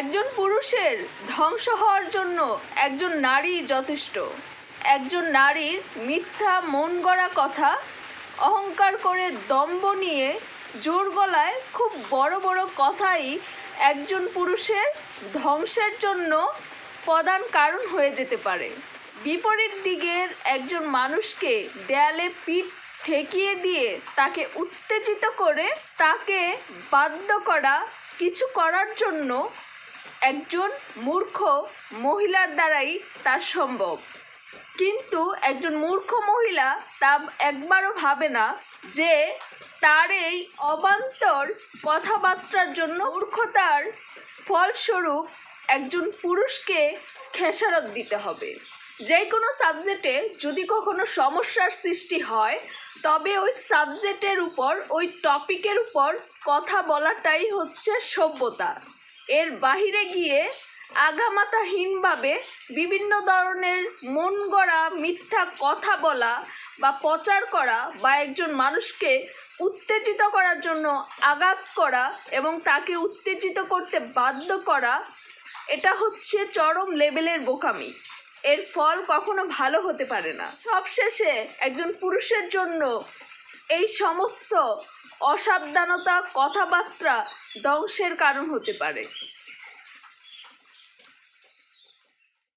একজন পুরুষের ধ্বংস হওয়ার জন্য একজন নারী যথেষ্ট। একজন নারীর মিথ্যা মন গড়া কথা, অহংকার করে দম্ভ নিয়ে জোর গলায় খুব বড় বড় কথাই একজন পুরুষের ধ্বংসের জন্য প্রধান কারণ হয়ে যেতে পারে। বিপরীত দিকের একজন মানুষকে দেয়ালে পিঠ ঠেকিয়ে দিয়ে তাকে উত্তেজিত করে তাকে বাধ্য করা কিছু করার জন্য একজন মূর্খ মহিলার দ্বারাই তা সম্ভব। কিন্তু একজন মূর্খ মহিলা তা একবারও ভাবে না যে তার এই অবান্তর কথাবার্তার জন্য মূর্খতার ফলস্বরূপ একজন পুরুষকে খেসারত দিতে হবে। যে কোনো সাবজেক্টে যদি কখনো সমস্যার সৃষ্টি হয় তবে ওই সাবজেক্টের উপর, ওই টপিকের উপর কথা বলাটাই হচ্ছে সভ্যতা। এর বাহিরে গিয়ে আগামাতাহীনভাবে বিভিন্ন ধরনের মন গড়া মিথ্যা কথা বলা বা প্রচার করা বা একজন মানুষকে উত্তেজিত করার জন্য আঘাত করা এবং তাকে উত্তেজিত করতে বাধ্য করা, এটা হচ্ছে চরম লেভেলের বোকামি। এর ফল কখনো ভালো হতে পারে না। সবশেষে একজন পুরুষের জন্য এই সমস্ত অসাবধানতা কথাবার্তা ধ্বংসের কারণ হতে পারে।